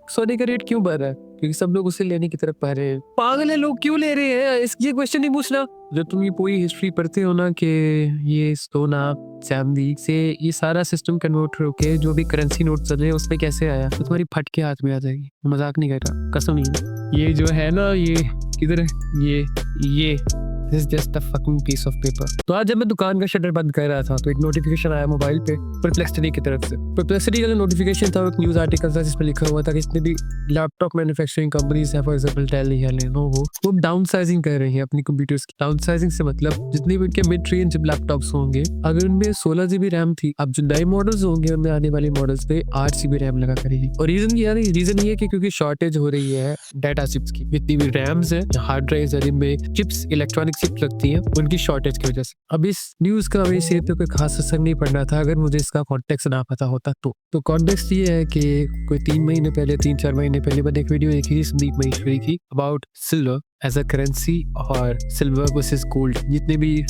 सोने का रेट क्यों बढ़ रहा है? क्योंकि सब लोग उसे लेने की तरफ बढ़ रहे हैं। पागल है लोग, क्यों ले रहे हैं? ये क्वेश्चन नहीं पूछना। जब तुम ये पूरी हिस्ट्री पढ़ते हो ना कि ये सोना चांदी से ये सारा सिस्टम कन्वर्ट होके जो भी करेंसी नोट चल रहे हैं उसमें कैसे आया, तो तुम्हारी फट के हाथ में आ जाएगी। मजाक नहीं कर रहा, कसम नहीं। ये जो है ना, ये किधर है? ये This is just a fucking piece of paper। तो आज जब मैं दुकान का शटर बंद कर रहा था तो एक नोटिफिकेशन आया मोबाइल पे परप्लेक्सिटी की तरफ से। परप्लेक्सिटी का जो नोटिफिकेशन था वो एक न्यूज आर्टिकल था जिसमें लिखा हुआ था कि जितने भी लैपटॉप मैन्युफैक्चरिंग कंपनीज हैं, फॉर एग्जांपल डेल या लेनोवो, वो डाउन साइजिंग कर रही हैं अपनी कंप्यूटर्स की। डाउन साइजिंग से मतलब जितने भी उनके मिड रेंज लैपटॉप्स होंगे, अगर उनमें 16 GB रैम थी, अब जो नए मॉडल्स होंगे उनमें आने वाले मॉडल्स पे 8 GB रैम लगा करेगी। और रीजन ये है कि क्योंकि शॉर्टेज हो रही है डाटा चिप्स की। जितनी भी रैम्स है, हार्ड ड्राइव्स है, जिनमें चिप्स इलेक्ट्रॉनिक चिप्स लगती हैं, उनकी शॉर्टेज की वजह से। अब इस न्यूज का मेरी सेहत पे कोई खास असर नहीं पड़ना था अगर मुझे इसका कॉन्टेक्स्ट ना पता होता तो कॉन्टेक्स्ट ये है कि कोई 3 महीने पहले, 3-4 महीने पहले मैंने एक वीडियो देखी थी संदीप महेश्वरी की about silver as a currency और सिल्वर वर्सेस गोल्ड। जितने भी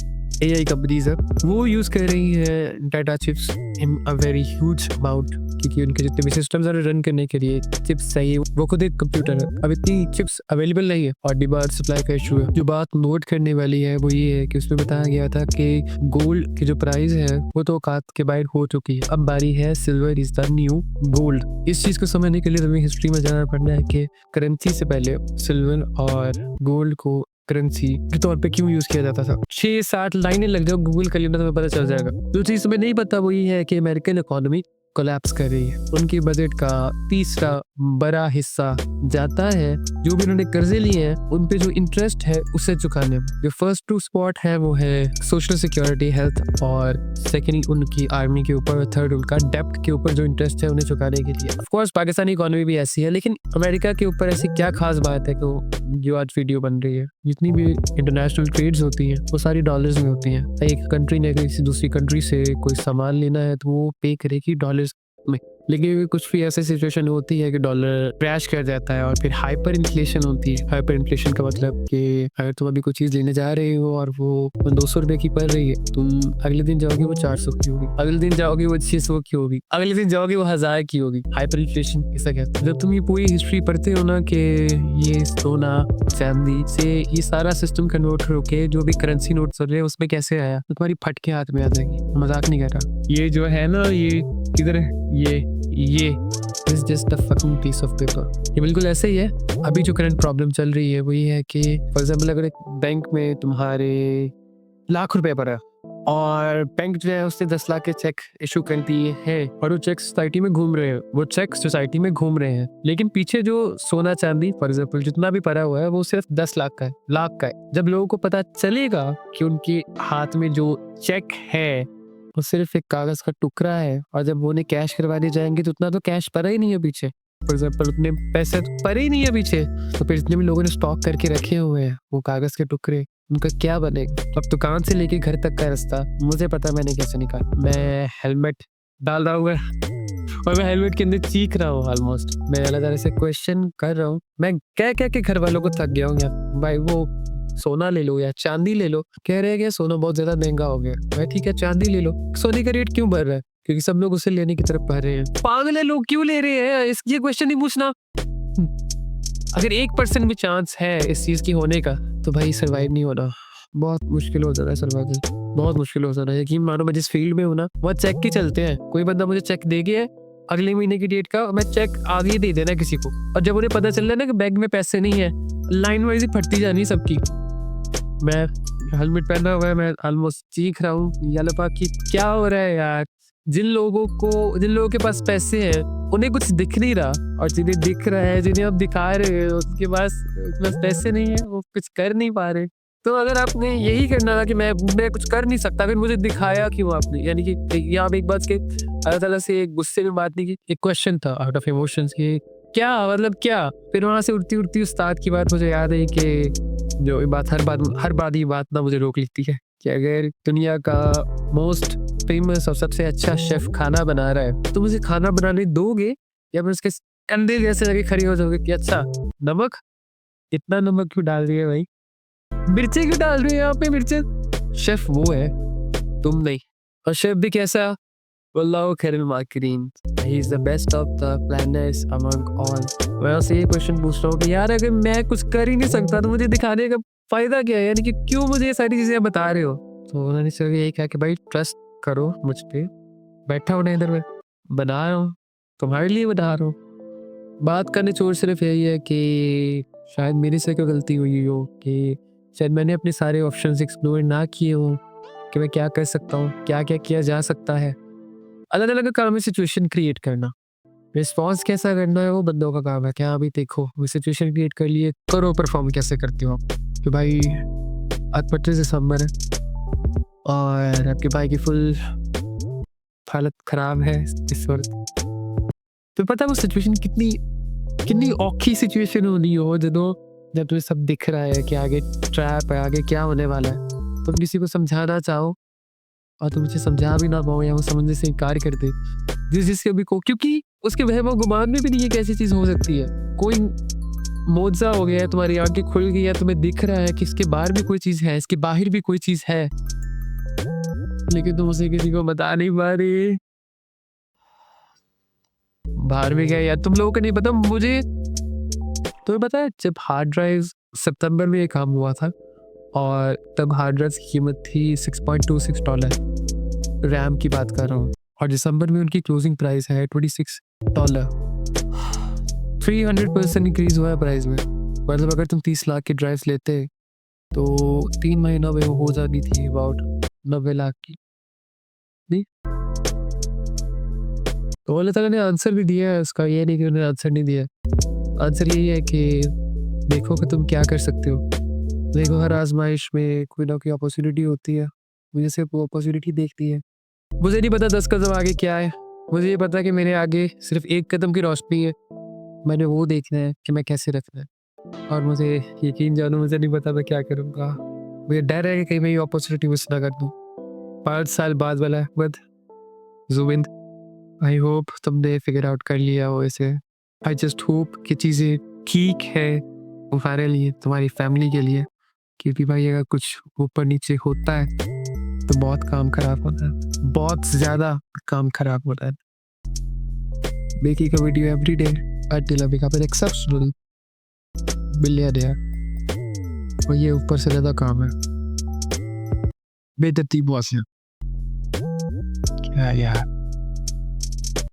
AI कंपनीज है वो यूज कर रही है data chips in a very huge amount, क्योंकि उनके जितने भी सिस्टम्स हैं रन करने के लिए चिप्स चाहिए। वो खुद एक कंप्यूटर है, अब इतनी चिप्स अवेलेबल नहीं है और डिमांड सप्लाई का इशू है। जो बात नोट करने वाली है वो ये है कि उसमें बताया गया था कि गोल्ड की जो प्राइस है वो तो औकात के बाहर हो चुकी है। अब बारी है silver is the new gold. इस चीज को समझने के लिए हमें हिस्ट्री में जाना पड़ना है कि करेंसी से पहले सिल्वर और गोल्ड को करेंसी के तौर पे क्यों यूज किया जाता था। 6-7 लाइनें लग जाओ गूगल कर लेना, तुम्हें पता चल जाएगा। जो चीज तुम्हें नहीं पता वो ये है कि अमेरिकन इकोनॉमी कोलैप्स कर रही है। उनकी बजट का तीसरा बड़ा हिस्सा जाता है जो भी उन्होंने कर्जे लिए हैं उन पे जो इंटरेस्ट है उसे चुकाने में। जो फर्स्ट 2 स्पॉट है वो है सोशल सिक्योरिटी, हेल्थ, और सेकेंड उनकी आर्मी के ऊपर, थर्ड उनका डेप्ट के ऊपर जो इंटरेस्ट है उन्हें चुकाने के लिए। ऑफ कोर्स पाकिस्तानी इकोनॉमी भी ऐसी है, लेकिन अमेरिका के ऊपर ऐसी क्या खास बात है कि जो आज वीडियो बन रही है, जितनी भी इंटरनेशनल ट्रेड्स होती हैं वो सारी डॉलर्स में होती हैं। एक कंट्री ने किसी दूसरी कंट्री से कोई सामान लेना है तो वो पे करेगी डॉलर्स में। लेकिन कुछ भी ऐसी सिचुएशन होती है कि डॉलर क्रैश कर जाता है और फिर हाइपर इन्फ्लेशन होती है। हाइपर इन्फ्लेशन का मतलब कि अगर तुम अभी कोई चीज़ लेने जा रहे हो और वो 200 रुपए की पड़ रही है, तुम अगले दिन जाओगे वो 400 की होगी, अगले दिन जाओगे वो 600 की होगी, अगले दिन जाओगे वो 1000 की होगी। हाइपर इन्फ्लेशन किसे कहते हैं? जब तुम ये पूरी हिस्ट्री पढ़ते हो ना कि ये सोना चांदी से ये सारा सिस्टम कन्वर्ट होके जो भी करेंसी नोट चल रहे हैं उसमें कैसे आया, तो तुम्हारी फट के हाथ में आ जाएगी। मजाक नहीं कर रहा। ये जो है ना, ये किधर है? ये is just a fucking piece of paper। ये बिल्कुल ऐसे ही है। अभी जो करंट प्रॉब्लम चल रही है वो ये है कि फॉर एग्जाम्पल अगर एक बैंक में तुम्हारे लाख रुपए पड़ा और बैंक जो है उसने 10 लाख के चेक इशू कर दिए हैं और वो चेक सोसाइटी में घूम रहे हैं, लेकिन पीछे जो सोना चांदी फॉर एग्जाम्पल जितना भी पड़ा हुआ है वो सिर्फ 10 लाख का है, लाख का है। जब लोगों को पता चलेगा कि उनके हाथ में जो चेक है वो सिर्फ एक कागज का टुकड़ा है और जब वो उन्हें कैश करवाने जाएंगे तो उतना तो कैश पड़ा ही नहीं है पीछे, फॉर एग्जाम्पल उतने पैसे तो पड़े ही नहीं है पीछे, तो फिर जितने भी लोगों ने स्टॉक करके रखे हुए हैं वो कागज के टुकड़े, उनका क्या बनेगा? अब दुकान से लेके घर तक का रास्ता मुझे पता मैंने कैसे निकाला। मैं हेलमेट डाल रहा हूँ और मैं हेलमेट के अंदर चीख रहा हूँ ऑलमोस्ट। मैं अलग तरह से क्वेश्चन कर रहा हूँ। मैं कह के घर वालों को थक गया हूँ यार। भाई वो सोना ले लो या चांदी ले लो, कह रहे हैं कि सोना बहुत ज्यादा महंगा हो गया। भाई ठीक है चांदी ले लो। सोने का रेट क्यों बढ़ रहा है? क्योंकि सब लोग उसे लेने की तरफ बढ़ रहे हैं। पागल है लोग, क्यों ले रहे हैं? ये क्वेश्चन नहीं पूछना। अगर 1% भी चांस है इस चीज की होने का तो भाई सर्वाइव नहीं होना, बहुत मुश्किल हो जाता है सर्वाइवल, बहुत मुश्किल हो जाता है। यकीन मानो मैं जिस फील्ड में हूँ ना वह चेक के चलते हैं। कोई बंदा मुझे चेक दे गया है अगले महीने की डेट का, मैं चेक आगे दे देना किसी को, और जब उन्हें पता चल रहा है ना कि बैंक में पैसे नहीं है, लाइन वाइज ही फटती जानी सबकी। मैं हेलमेट पहना हुआ है, मैं ऑलमोस्ट चीख रहा हूँ याल्ला कि क्या हो रहा है यार। जिन लोगों के पास पैसे हैं उन्हें कुछ दिख नहीं रहा, और जिन्हें दिख रहा है, जिन्हें आप दिखा रहे हो उसके पास पैसे नहीं है, वो कुछ कर नहीं पा रहे। तो अगर आपने यही करना था कि मैं कुछ कर नहीं सकता, फिर मुझे दिखाया क्यों आपने? यानी कि यहाँ पे एक बात के अल्लाह ताला से गुस्से में बात नहीं की, एक क्वेश्चन था आउट ऑफ इमोशंस की क्या मतलब क्या। फिर वहां से उड़ती उस्ताद की बात मुझे याद है कि जो बात हर बात ये बात ना मुझे रोक लेती है कि अगर दुनिया का मोस्ट फेमस और सबसे अच्छा शेफ खाना बना रहा है तो मुझे खाना बनाने दोगे या मैं उसके कंधे जैसे लगे खड़े हो जाओगे कि अच्छा नमक, इतना नमक क्यों डाल रही है भाई, मिर्ची क्यों डाल रही है यहाँ पे मिर्ची? शेफ वो है, तुम नहीं। और शेफ भी कैसा? Wallahu khairul makirin. He is the best of the planners among all. मैं आपसे ये क्वेश्चन पूछ रहा हूँ कि यार अगर मैं कुछ कर ही नहीं सकता तो मुझे दिखाने का फ़ायदा क्या है? यानी कि क्यों मुझे ये सारी चीज़ें बता रहे हो? तो उन्होंने सिर्फ यही कहा कि भाई ट्रस्ट करो मुझ पे। बैठा हूँ ना इधर मैं, बना रहा हूँ, तुम्हारे लिए बना रहा हूँ। बात का निचोड़ सिर्फ यही है कि शायद मेरे से कोई गलती हुई हो कि शायद मैंने अपने सारे ऑप्शंस एक्सप्लोर ना किए हों कि मैं क्या कर सकता हूँ, क्या-क्या किया जा सकता है। अलग-अलग का काम है सिचुएशन क्रिएट करना। रिस्पॉन्स कैसा करना है वो बंदों का काम है। क्या अभी देखो वो सिचुएशन क्रिएट कर लिए, करो परफॉर्म कैसे करते हो आप। कि भाई आज 25 दिसंबर है और आपके भाई की फुल हालत ख़राब है इस वक़्त। तो पता है वो सिचुएशन कितनी कितनी औखी सिचुएशन होनी हो जब तुम्हें सब दिख रहा है कि आगे ट्रैप है, आगे क्या होने वाला है। तुम किसी को समझाना चाहो और तुम उसे समझा भी ना पाओ या वो समझने से इनकार कर दे। जिससे अभी को क्योंकि उसके वहम गुमान में भी नहीं है कि ऐसी चीज़ हो सकती है। कोई मोज़ा हो गया है, तुम्हारी आँखें खुल गई है, तुम्हें दिख रहा है कि इसके बाहर भी कोई चीज़ है, इसके बाहर भी कोई चीज़ है। लेकिन तुम उसे किसी को बता नहीं पा रही। बाहर भी गए यार तुम लोगों को नहीं पता मुझे तुम्हें पता है जब हार्ड ड्राइव सितंबर में ये काम हुआ था और तब हार्ड ड्राइव की कीमत थी $6.26 रैम की बात कर रहा हूँ और दिसंबर में उनकी क्लोजिंग प्राइस है $26 300% इंक्रीज हुआ है प्राइस में। मतलब अगर तुम 30 लाख की ड्राइव्स लेते तो 3 महीनों में वो हो जाती थी अबाउट 90 लाख की। नहीं तो अल्लाह ताला ने आंसर भी दिया है उसका, ये नहीं कि उन्होंने आंसर नहीं दिया। आंसर यही है कि देखो कि तुम क्या कर सकते हो। देखो हर आजमाइश में कोई ना कोई अपॉर्चुनिटी होती है, मुझे सिर्फ वो अपॉर्चुनिटी देखनी है। मुझे नहीं पता 10 कदम आगे क्या है, मुझे ये पता है कि मेरे आगे सिर्फ 1 कदम की रोशनी है। मैंने वो देखना है कि मैं कैसे रखना है और मुझे यकीन जानो मुझे नहीं पता मैं क्या करूँगा। मुझे डर है कि कहीं मैं ये अपॉर्चुनिटी मिस ना कर दूँ। 5 साल बाद वाला बट ज़ुबिन आई होप तुमने फिगर आउट कर लिया हो इसे। आई जस्ट होप कि चीज़ें ठीक है तुम्हारे लिए, तुम्हारी फैमिली के लिए। क्योंकि भाई अगर कुछ ऊपर नीचे होता है तो बहुत काम खराब होता है, बहुत ज़्यादा काम खराब होता है। Making a video every day until I become an exceptional billionaire और ये ऊपर से ज़्यादा काम है। बेतरतीब वासिया क्या यार।